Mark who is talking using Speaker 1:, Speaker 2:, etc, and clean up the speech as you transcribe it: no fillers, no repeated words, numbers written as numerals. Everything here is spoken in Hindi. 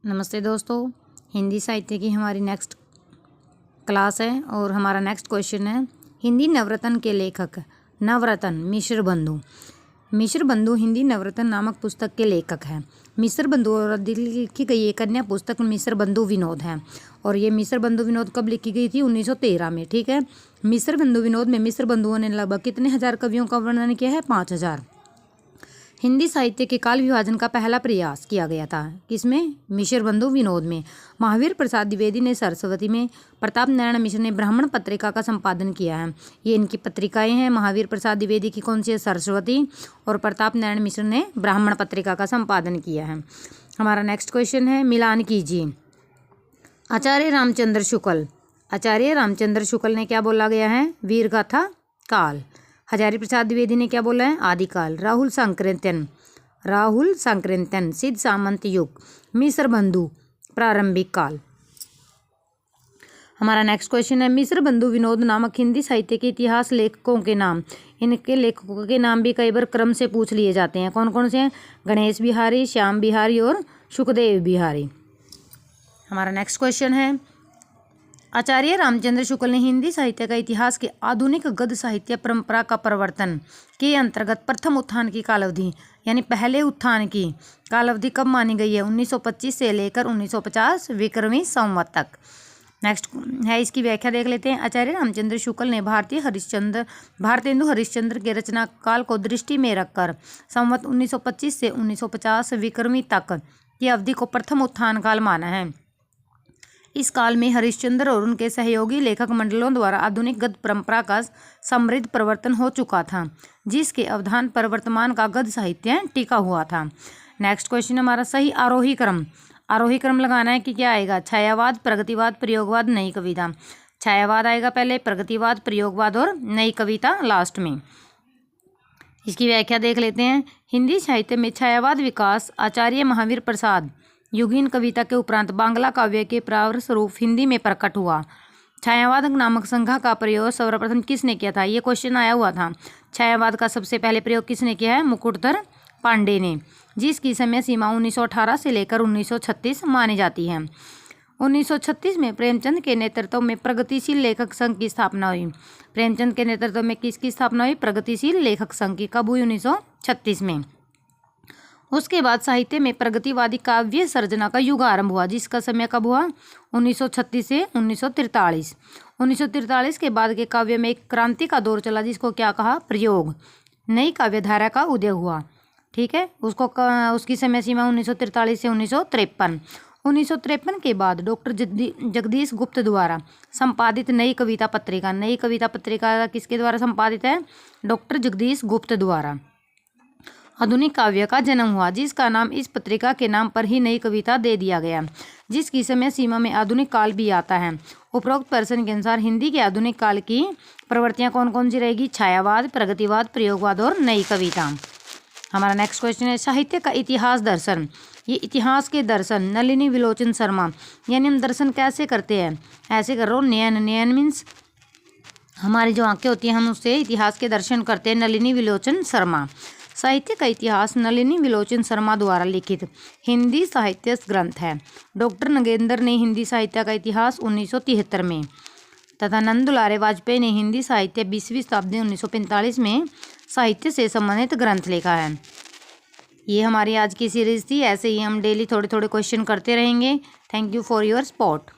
Speaker 1: नमस्ते दोस्तों, हिंदी साहित्य की हमारी नेक्स्ट क्लास है और हमारा नेक्स्ट क्वेश्चन है हिंदी नवरत्न के लेखक। नवरत्न मिश्र बंधु। मिश्र बंधु हिंदी नवरत्न नामक पुस्तक के लेखक हैं। मिश्र बंधु और लिखी गई एक अन्य पुस्तक मिश्र बंधु विनोद है और ये मिश्र बंधु विनोद कब लिखी गई थी? 1913 में। ठीक है। मिश्र बंधु विनोद में मिश्र बंधुओं ने लगभग कितने हजार कवियों का वर्णन किया है? 5000। हिंदी साहित्य के काल विभाजन का पहला प्रयास किया गया था। किसमें? मिश्र बंधु विनोद में। महावीर प्रसाद द्विवेदी ने सरस्वती में, प्रताप नारायण मिश्र ने ब्राह्मण पत्रिका का संपादन किया है। ये इनकी पत्रिकाएं हैं। महावीर प्रसाद द्विवेदी की कौन सी है? सरस्वती। और प्रताप नारायण मिश्र ने ब्राह्मण पत्रिका का संपादन किया है। हमारा नेक्स्ट क्वेश्चन है मिलान कीजिए। आचार्य रामचंद्र शुक्ल। आचार्य रामचंद्र शुक्ल ने क्या बोला गया है? वीर गाथा काल। हजारी प्रसाद द्विवेदी ने क्या बोला है? आदिकाल। राहुल सांकृत्यन सिद्ध सामंत युग। मिश्र बंधु प्रारंभिक काल। हमारा नेक्स्ट क्वेश्चन है मिश्र बंधु विनोद नामक हिंदी साहित्य के इतिहास लेखकों के नाम। इनके लेखकों के नाम भी कई बार क्रम से पूछ लिए जाते हैं। कौन कौन से हैं? गणेश बिहारी, श्याम बिहारी और सुखदेव बिहारी। हमारा नेक्स्ट क्वेश्चन है आचार्य रामचंद्र शुक्ल ने हिंदी साहित्य का इतिहास के आधुनिक गद्य साहित्य परंपरा का प्रवर्तन के अंतर्गत प्रथम उत्थान की कालावधि यानी पहले उत्थान की कालावधि कब मानी गई है? 1925 से लेकर 1950 विक्रमी संवत तक। नेक्स्ट है इसकी व्याख्या देख लेते हैं। आचार्य रामचंद्र शुक्ल ने भारतेंदु हरिश्चंद्र के रचना काल को दृष्टि में रखकर संवत 1925 से 1950 विक्रमी तक की अवधि को प्रथम उत्थान काल माना है। इस काल में हरिश्चंद्र और उनके सहयोगी लेखक मंडलों द्वारा आधुनिक गद्य परंपरा का समृद्ध प्रवर्तन हो चुका था, जिसके अवधान पर वर्तमान का गद्य साहित्य टिका हुआ था। नेक्स्ट क्वेश्चन हमारा सही आरोही क्रम लगाना है कि क्या आएगा? छायावाद, प्रगतिवाद, प्रयोगवाद, नई कविता। छायावाद आएगा पहले, प्रगतिवाद, प्रयोगवाद और नई कविता लास्ट में। इसकी व्याख्या देख लेते हैं। हिंदी साहित्य में छायावाद विकास आचार्य महावीर प्रसाद युगीन कविता के उपरांत बांग्ला काव्य के प्रावर स्वरूप हिंदी में प्रकट हुआ। छायावाद नामक संज्ञा का प्रयोग सर्वप्रथम किसने किया था? ये क्वेश्चन आया हुआ था। छायावाद का सबसे पहले प्रयोग किसने किया है? मुकुटधर पांडे ने, जिसकी समय सीमा 1918 से लेकर 1936 मानी जाती है। 1936 में प्रेमचंद के नेतृत्व में प्रगतिशील लेखक संघ की स्थापना हुई। प्रेमचंद के नेतृत्व में किसकी स्थापना हुई? प्रगतिशील लेखक संघ की। कब हुई? 1936 में। उसके बाद साहित्य में प्रगतिवादी काव्य सर्जना का युग आरंभ हुआ, जिसका समय कब हुआ? 1936 से 1943। 1943 के बाद के काव्य में एक क्रांति का दौर चला, जिसको क्या कहा? प्रयोग। नई काव्यधारा का उदय हुआ। ठीक है। उसकी समय सीमा 1943 से 1953। 1953 के बाद डॉक्टर जगदीश गुप्त द्वारा संपादित नई कविता पत्रिका किसके द्वारा संपादित है? डॉक्टर जगदीश गुप्त द्वारा आधुनिक काव्य का जन्म हुआ, जिसका नाम इस पत्रिका के नाम पर ही नई कविता दे दिया गया, जिसकी समय सीमा में आधुनिक काल भी आता है। उपरोक्त पर्सन के अनुसार हिंदी के आधुनिक काल की प्रवृत्तियां कौन कौन सी रहेगी? छायावाद, प्रगतिवाद, प्रयोगवाद और नई कविता। हमारा नेक्स्ट क्वेश्चन है साहित्य का इतिहास दर्शन। ये इतिहास के दर्शन नलिनी विलोचन शर्मा, यानी हम दर्शन कैसे करते हैं? ऐसे करो, नयन मीन्स हमारी जो आंखें होती हैं, हम उससे इतिहास के दर्शन करते हैं। नलिनी विलोचन शर्मा। साहित्य का इतिहास नलिनी विलोचन शर्मा द्वारा लिखित हिंदी साहित्य ग्रंथ है। डॉक्टर नगेंद्र ने हिंदी साहित्य का इतिहास 1973 में तथा नंद दुलारे वाजपेयी ने हिंदी साहित्य 20वीं शताब्दी 1945 में साहित्य से संबंधित ग्रंथ लिखा है। ये हमारी आज की सीरीज थी। ऐसे ही हम डेली थोड़े थोड़े क्वेश्चन करते रहेंगे। Thank you for your support.